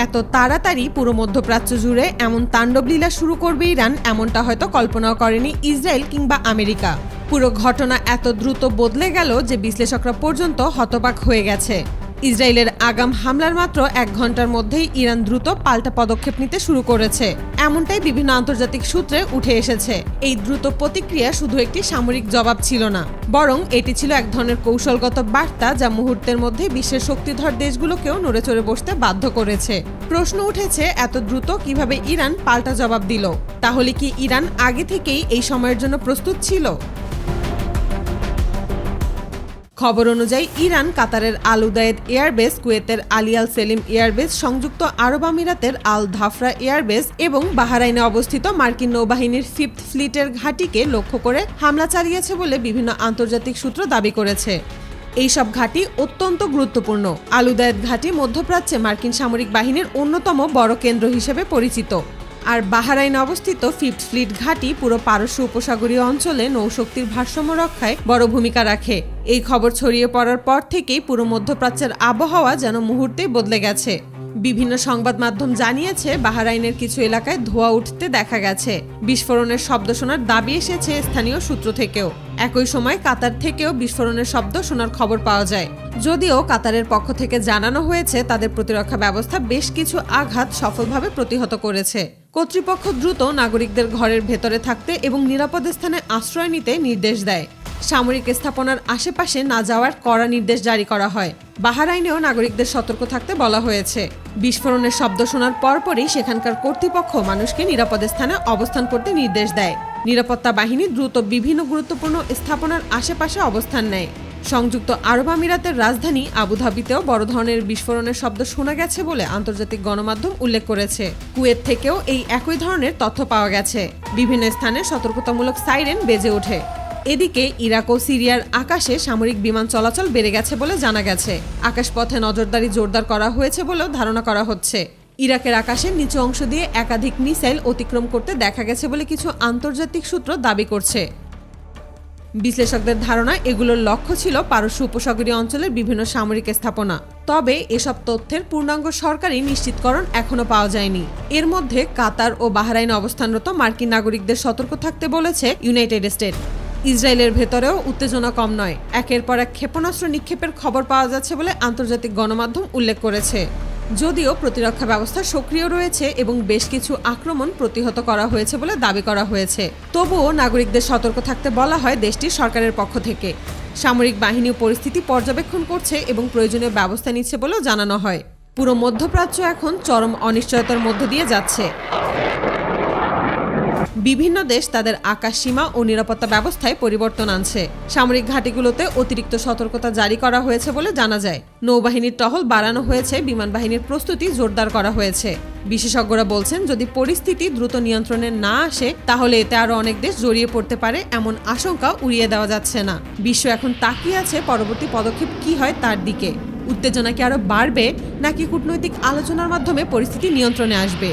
এত তাড়াতাড়ি পুরো মধ্যপ্রাচ্য জুড়ে এমন তাণ্ডবলীলা শুরু করবে ইরান, এমনটা হয়তো কল্পনাও করেনি ইসরায়েল কিংবা আমেরিকা। পুরো ঘটনা এত দ্রুত বদলে গেল যে বিশ্লেষকরা পর্যন্ত হতবাক হয়ে গেছে। ইসরায়েলের আগাম হামলার মাত্র 1 ঘন্টার মধ্যেই ইরান দ্রুত পাল্টা পদক্ষেপ নিতে শুরু করেছে, এমনটাই বিভিন্ন আন্তর্জাতিক সূত্রে উঠে এসেছে। এই দ্রুত প্রতিক্রিয়া শুধু একটি সামরিক জবাব ছিল না, বরং এটি ছিল এক ধরনের কৌশলগত বার্তা যা মুহূর্তের মধ্যে বিশ্বের শক্তিধর দেশগুলোকেও নড়েচড়ে বসতে বাধ্য করেছে। প্রশ্ন উঠেছে, এত দ্রুত কিভাবে ইরান পাল্টা জবাব দিল? তাহলে কি ইরান আগে থেকেই এই সময়ের জন্য প্রস্তুত ছিল? খবর অনুযায়ী ইরান কাতারের আল উদায়েদ এয়ারবেস, কুয়েতের আলী আল সেলিম এয়ারবেস, সংযুক্ত আরব আমিরাতের আল ধাফরা এয়ারবেস এবং বাহরাইনে অবস্থিত মার্কিন নৌবাহিনীর 5th ফ্লিটের ঘাঁটিকে লক্ষ্য করে হামলা চালিয়েছে বলে বিভিন্ন আন্তর্জাতিক সূত্র দাবি করেছে। এইসব ঘাঁটি অত্যন্ত গুরুত্বপূর্ণ। আল উদায়েদ ঘাঁটি মধ্যপ্রাচ্যে মার্কিন সামরিক বাহিনীর অন্যতম বড় কেন্দ্র হিসেবে পরিচিত, আর বাহরাইনে অবস্থিত 5th ফ্লিট ঘাঁটি পুরো পারস্য উপসাগরীয় অঞ্চলে নৌশক্তির ভারসাম্য রক্ষায় বড় ভূমিকা রাখে। এই খবর ছড়িয়ে পড়ার পর থেকেই পুরো মধ্যপ্রাচ্যের আবহাওয়া যেন মুহূর্তেই বদলে গেছে। বিভিন্ন সংবাদ মাধ্যম জানিয়েছে, বাহরাইনের কিছু এলাকায় ধোঁয়া উঠতে দেখা গেছে। বিস্ফোরণের শব্দ শোনার দাবি এসেছে স্থানীয় সূত্র থেকেও। একই সময় কাতার থেকেও বিস্ফোরণের শব্দ শোনার খবর পাওয়া যায়। যদিও কাতারের পক্ষ থেকে জানানো হয়েছে তাদের প্রতিরক্ষা ব্যবস্থা বেশ কিছু আঘাত সফলভাবে প্রতিহত করেছে। কর্তৃপক্ষ দ্রুত নাগরিকদের ঘরের ভেতরে থাকতে এবং নিরাপদ স্থানে আশ্রয় নিতে নির্দেশ দেয়। সামরিক স্থাপনার আশেপাশে না যাওয়ার কড়া নির্দেশ জারি করা হয়। বাহরাইনেও নাগরিকদের সতর্ক থাকতে বলা হয়েছে। বিস্ফোরণের শব্দ শোনার পরপরই সেখানকার কর্তৃপক্ষ মানুষকে নিরাপদ স্থানে অবস্থান করতে নির্দেশ দেয়। নিরাপত্তা বাহিনী দ্রুত বিভিন্ন গুরুত্বপূর্ণ স্থাপনার আশেপাশে অবস্থান নেয়। সংযুক্ত আরব আমিরাতের রাজধানী আবুধাবিতেও বড় ধরনের বিস্ফোরণের শব্দ শোনা গেছে বলে আন্তর্জাতিক গণমাধ্যম উল্লেখ করেছে। কুয়েত থেকেও এই একই ধরনের তথ্য পাওয়া গেছে। বিভিন্ন স্থানে সতর্কতামূলক সাইরেন বেজে ওঠে। এদিকে ইরাক ও সিরিয়ার আকাশে সামরিক বিমান চলাচল বেড়ে গেছে বলে জানা গেছে। আকাশপথে নজরদারি জোরদার করা হয়েছে বলেও ধারণা করা হচ্ছে। ইরাকের আকাশের নিচু অংশ দিয়ে একাধিক মিসাইল অতিক্রম করতে দেখা গেছে বলে কিছু আন্তর্জাতিক সূত্র দাবি করছে। বিশ্লেষকদের ধারণা, এগুলোর লক্ষ্য ছিল পারস্য উপসাগরীয় অঞ্চলের বিভিন্ন সামরিক স্থাপনা। তবে এসব তথ্যের পূর্ণাঙ্গ সরকারি নিশ্চিতকরণ এখনো পাওয়া যায়নি। এর মধ্যে কাতার ও বাহরাইনে অবস্থানরত মার্কিন নাগরিকদের সতর্ক থাকতে বলেছে ইউনাইটেড স্টেট। ইসরায়েলের ভেতরেও উত্তেজনা কম নয়। একের পর এক ক্ষেপণাস্ত্র নিক্ষেপের খবর পাওয়া যাচ্ছে বলে আন্তর্জাতিক গণমাধ্যম উল্লেখ করেছে। যদিও প্রতিরক্ষা ব্যবস্থা সক্রিয় রয়েছে এবং বেশ কিছু আক্রমণ প্রতিহত করা হয়েছে বলে দাবি করা হয়েছে, তবুও নাগরিকদের সতর্ক থাকতে বলা হয় দেশটির সরকারের পক্ষ থেকে। সামরিক বাহিনী পরিস্থিতি পর্যবেক্ষণ করছে এবং প্রয়োজনীয় ব্যবস্থা নিচ্ছে বলেও জানানো হয়। পুরো মধ্যপ্রাচ্য এখন চরম অনিশ্চয়তার মধ্য দিয়ে যাচ্ছে। বিভিন্ন দেশ তাদের আকাশ সীমা ও নিরাপত্তা ব্যবস্থায় পরিবর্তন আনছে। সামরিক ঘাঁটিগুলোতে অতিরিক্ত সতর্কতা জারি করা হয়েছে বলে জানা যায়। নৌবাহিনীর টহল বাড়ানো হয়েছে, বিমান বাহিনীর প্রস্তুতি জোরদার করা হয়েছে। বিশেষজ্ঞরা বলছেন, যদি পরিস্থিতি দ্রুত নিয়ন্ত্রণে না আসে তাহলে এতে আরও অনেক দেশ জড়িয়ে পড়তে পারে, এমন আশঙ্কা উড়িয়ে দেওয়া যাচ্ছে না। বিশ্ব এখন তাকিয়ে আছে পরবর্তী পদক্ষেপ কি হয় তার দিকে। উত্তেজনা কি আরও বাড়বে নাকি কূটনৈতিক আলোচনার মাধ্যমে পরিস্থিতি নিয়ন্ত্রণে আসবে?